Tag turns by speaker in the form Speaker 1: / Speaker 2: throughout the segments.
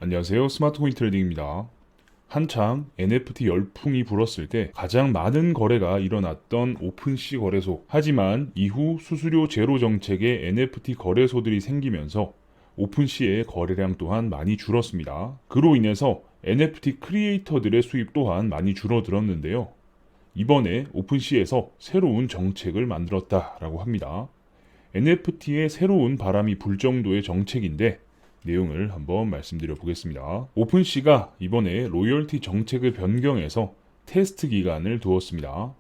Speaker 1: 안녕하세요. 스마트코인 트레이딩입니다. 한창 NFT 열풍이 불었을 때 가장 많은 거래가 일어났던 오픈시 거래소. 하지만 이후 수수료 제로 정책의 NFT 거래소들이 생기면서 오픈시의 거래량 또한 많이 줄었습니다. 그로 인해서 NFT 크리에이터들의 수입 또한 많이 줄어들었는데요. 이번에 오픈시에서 새로운 정책을 만들었다라고 합니다. NFT에 새로운 바람이 불 정도의 정책인데 내용을 한번 말씀드려 보겠습니다. 오픈시가 이번에 로열티 정책을 변경해서 테스트 기간을 두었습니다.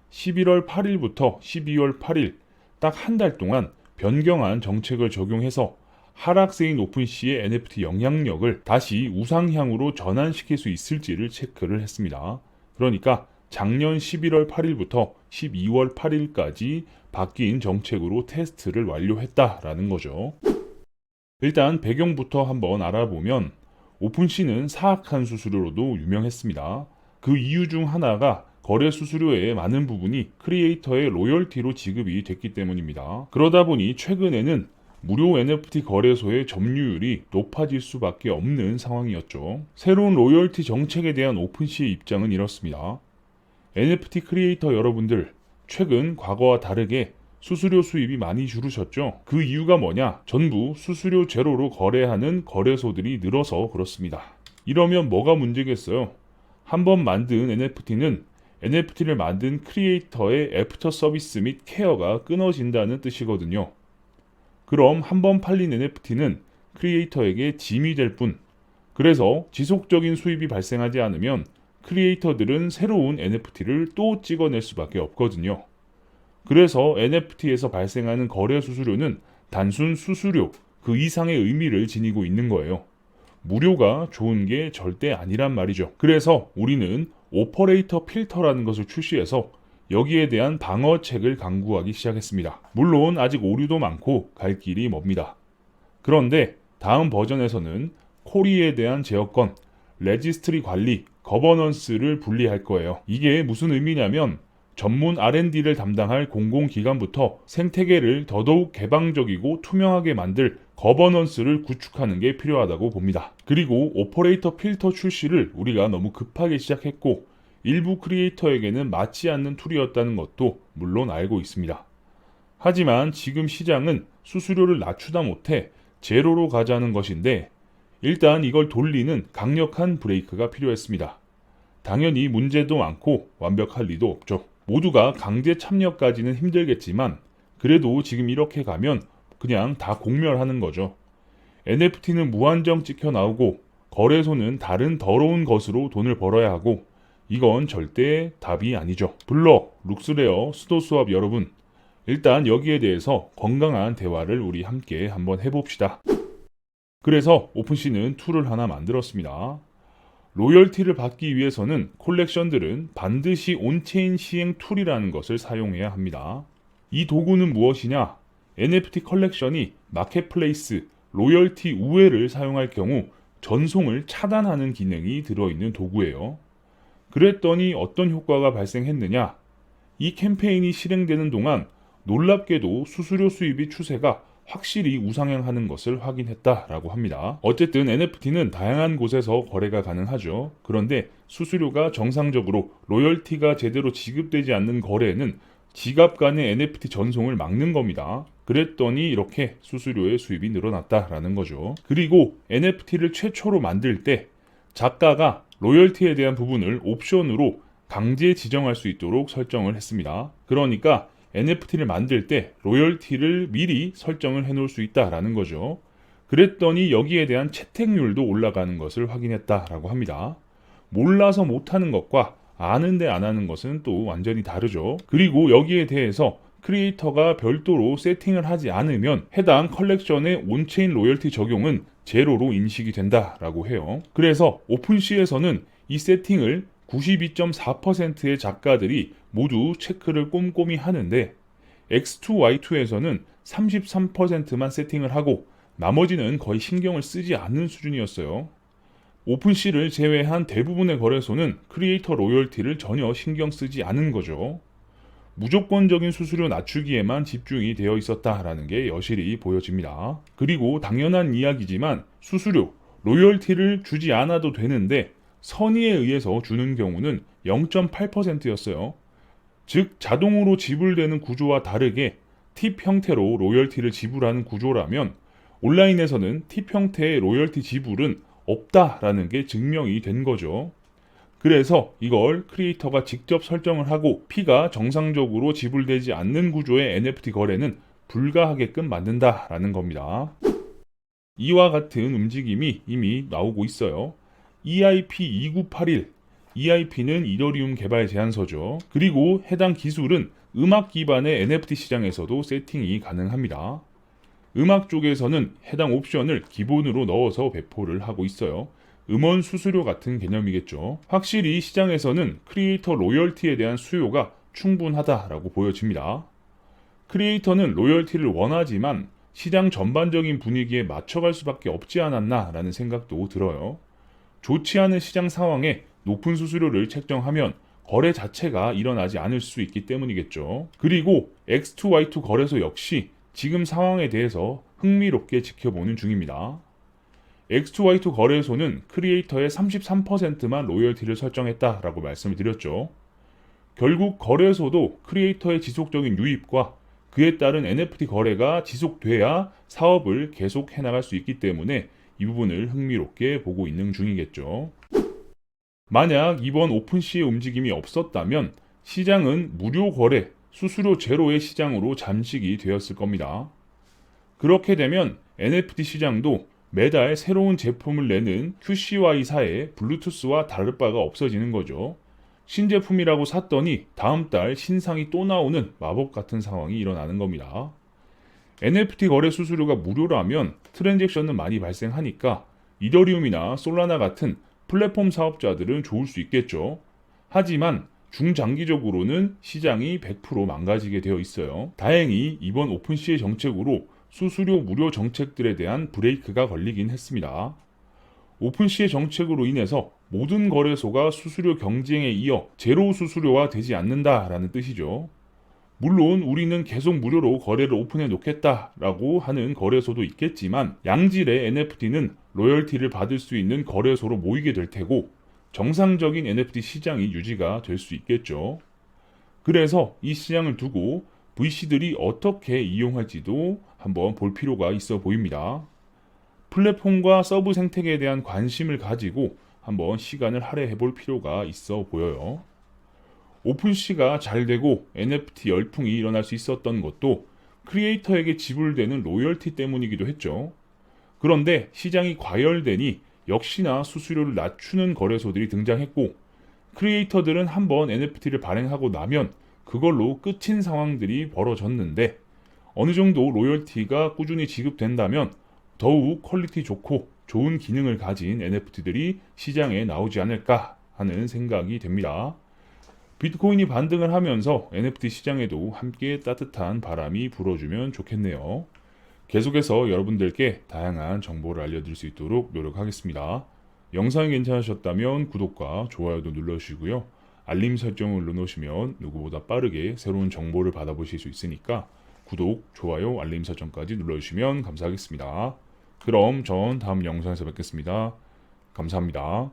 Speaker 1: 11월 8일부터 12월 8일 딱 한 달 동안 변경한 정책을 적용해서 하락세인 오픈시의 NFT 영향력을 다시 우상향으로 전환시킬 수 있을지를 체크를 했습니다. 그러니까 작년 11월 8일부터 12월 8일까지 바뀐 정책으로 테스트를 완료했다라는 거죠. 일단 배경부터 한번 알아보면 오픈시는 사악한 수수료로도 유명했습니다. 그 이유 중 하나가 거래 수수료의 많은 부분이 크리에이터의 로열티로 지급이 됐기 때문입니다. 그러다 보니 최근에는 무료 NFT 거래소의 점유율이 높아질 수밖에 없는 상황이었죠. 새로운 로열티 정책에 대한 오픈시의 입장은 이렇습니다. NFT 크리에이터 여러분들, 최근 과거와 다르게 수수료 수입이 많이 줄으셨죠? 그 이유가 뭐냐? 전부 수수료 제로로 거래하는 거래소들이 늘어서 그렇습니다. 이러면 뭐가 문제겠어요? 한번 만든 NFT는 NFT를 만든 크리에이터의 애프터 서비스 및 케어가 끊어진다는 뜻이거든요. 그럼 한번 팔린 NFT는 크리에이터에게 짐이 될 뿐, 그래서 지속적인 수입이 발생하지 않으면 크리에이터들은 새로운 NFT를 또 찍어낼 수밖에 없거든요. 그래서 NFT에서 발생하는 거래 수수료는 단순 수수료 그 이상의 의미를 지니고 있는 거예요. 무료가 좋은 게 절대 아니란 말이죠. 그래서 우리는 오퍼레이터 필터라는 것을 출시해서 여기에 대한 방어책을 강구하기 시작했습니다. 물론 아직 오류도 많고 갈 길이 멉니다. 그런데 다음 버전에서는 코리에 대한 제어권, 레지스트리 관리, 거버넌스를 분리할 거예요. 이게 무슨 의미냐면 전문 R&D를 담당할 공공기관부터 생태계를 더더욱 개방적이고 투명하게 만들 거버넌스를 구축하는 게 필요하다고 봅니다. 그리고 오퍼레이터 필터 출시를 우리가 너무 급하게 시작했고 일부 크리에이터에게는 맞지 않는 툴이었다는 것도 물론 알고 있습니다. 하지만 지금 시장은 수수료를 낮추다 못해 제로로 가자는 것인데 일단 이걸 돌리는 강력한 브레이크가 필요했습니다. 당연히 문제도 많고 완벽할 리도 없죠. 모두가 강제 참여까지는 힘들겠지만 그래도 지금 이렇게 가면 그냥 다 공멸하는 거죠. NFT는 무한정 찍혀 나오고 거래소는 다른 더러운 것으로 돈을 벌어야 하고 이건 절대 답이 아니죠. 블럭, 룩스레어, 수도수합 여러분, 일단 여기에 대해서 건강한 대화를 우리 함께 한번 해봅시다. 그래서 오픈시는 툴을 하나 만들었습니다. 로열티를 받기 위해서는 콜렉션들은 반드시 온체인 시행 툴이라는 것을 사용해야 합니다. 이 도구는 무엇이냐? NFT 컬렉션이 마켓플레이스, 로열티 우회를 사용할 경우 전송을 차단하는 기능이 들어있는 도구예요. 그랬더니 어떤 효과가 발생했느냐? 이 캠페인이 실행되는 동안 놀랍게도 수수료 수입의 추세가 확실히 우상향하는 것을 확인했다라고 합니다. 어쨌든 NFT는 다양한 곳에서 거래가 가능하죠. 그런데 수수료가 정상적으로 로열티가 제대로 지급되지 않는 거래에는 지갑 간의 NFT 전송을 막는 겁니다. 그랬더니 이렇게 수수료의 수입이 늘어났다라는 거죠. 그리고 NFT를 최초로 만들 때 작가가 로열티에 대한 부분을 옵션으로 강제 지정할 수 있도록 설정을 했습니다. 그러니까 NFT를 만들 때 로열티를 미리 설정을 해놓을 수 있다라는 거죠. 그랬더니 여기에 대한 채택률도 올라가는 것을 확인했다라고 합니다. 몰라서 못하는 것과 아는데 안 하는 것은 또 완전히 다르죠. 그리고 여기에 대해서 크리에이터가 별도로 세팅을 하지 않으면 해당 컬렉션의 온체인 로열티 적용은 제로로 인식이 된다라고 해요. 그래서 오픈시에서는 이 세팅을 92.4%의 작가들이 모두 체크를 꼼꼼히 하는데 X2Y2에서는 33%만 세팅을 하고 나머지는 거의 신경을 쓰지 않는 수준이었어요. 오픈시를 제외한 대부분의 거래소는 크리에이터 로열티를 전혀 신경 쓰지 않은 거죠. 무조건적인 수수료 낮추기에만 집중이 되어 있었다라는 게 여실히 보여집니다. 그리고 당연한 이야기지만 수수료, 로열티를 주지 않아도 되는데 선의에 의해서 주는 경우는 0.8%였어요. 즉 자동으로 지불되는 구조와 다르게 팁 형태로 로열티를 지불하는 구조라면 온라인에서는 팁 형태의 로열티 지불은 없다라는 게 증명이 된 거죠. 그래서 이걸 크리에이터가 직접 설정을 하고 피가 정상적으로 지불되지 않는 구조의 NFT 거래는 불가하게끔 만든다라는 겁니다. 이와 같은 움직임이 이미 나오고 있어요. EIP2981, EIP는 이더리움 개발 제안서죠. 그리고 해당 기술은 음악 기반의 NFT 시장에서도 세팅이 가능합니다. 음악 쪽에서는 해당 옵션을 기본으로 넣어서 배포를 하고 있어요. 음원 수수료 같은 개념이겠죠. 확실히 시장에서는 크리에이터 로열티에 대한 수요가 충분하다라고 보여집니다. 크리에이터는 로열티를 원하지만 시장 전반적인 분위기에 맞춰갈 수밖에 없지 않았나라는 생각도 들어요. 좋지 않은 시장 상황에 높은 수수료를 책정하면 거래 자체가 일어나지 않을 수 있기 때문이겠죠. 그리고 X2Y2 거래소 역시 지금 상황에 대해서 흥미롭게 지켜보는 중입니다. X2Y2 거래소는 크리에이터의 33%만 로열티를 설정했다라고 말씀을 드렸죠. 결국 거래소도 크리에이터의 지속적인 유입과 그에 따른 NFT 거래가 지속돼야 사업을 계속 해나갈 수 있기 때문에 이 부분을 흥미롭게 보고 있는 중이겠죠. 만약 이번 오픈시의 움직임이 없었다면 시장은 무료 거래, 수수료 제로의 시장으로 잠식이 되었을 겁니다. 그렇게 되면 NFT 시장도 매달 새로운 제품을 내는 QCY사의 블루투스와 다를 바가 없어지는 거죠. 신제품이라고 샀더니 다음 달 신상이 또 나오는 마법 같은 상황이 일어나는 겁니다. NFT 거래 수수료가 무료라면 트랜잭션은 많이 발생하니까 이더리움이나 솔라나 같은 플랫폼 사업자들은 좋을 수 있겠죠. 하지만 중장기적으로는 시장이 100% 망가지게 되어 있어요. 다행히 이번 오픈시의 정책으로 수수료 무료 정책들에 대한 브레이크가 걸리긴 했습니다. 오픈시의 정책으로 인해서 모든 거래소가 수수료 경쟁에 이어 제로 수수료화 되지 않는다라는 뜻이죠. 물론 우리는 계속 무료로 거래를 오픈해 놓겠다라고 하는 거래소도 있겠지만 양질의 NFT는 로열티를 받을 수 있는 거래소로 모이게 될 테고 정상적인 NFT 시장이 유지가 될 수 있겠죠. 그래서 이 시장을 두고 VC들이 어떻게 이용할지도 한번 볼 필요가 있어 보입니다. 플랫폼과 서브 생태계에 대한 관심을 가지고 한번 시간을 할애해 볼 필요가 있어 보여요. 오픈시가 잘 되고 NFT 열풍이 일어날 수 있었던 것도 크리에이터에게 지불되는 로열티 때문이기도 했죠. 그런데 시장이 과열되니 역시나 수수료를 낮추는 거래소들이 등장했고 크리에이터들은 한번 NFT를 발행하고 나면 그걸로 끝인 상황들이 벌어졌는데 어느 정도 로열티가 꾸준히 지급된다면 더욱 퀄리티 좋고 좋은 기능을 가진 NFT들이 시장에 나오지 않을까 하는 생각이 됩니다. 비트코인이 반등을 하면서 NFT 시장에도 함께 따뜻한 바람이 불어주면 좋겠네요. 계속해서 여러분들께 다양한 정보를 알려드릴 수 있도록 노력하겠습니다. 영상이 괜찮으셨다면 구독과 좋아요도 눌러주시고요. 알림 설정을 눌러놓으시면 누구보다 빠르게 새로운 정보를 받아보실 수 있으니까 구독, 좋아요, 알림 설정까지 눌러주시면 감사하겠습니다. 그럼 전 다음 영상에서 뵙겠습니다. 감사합니다.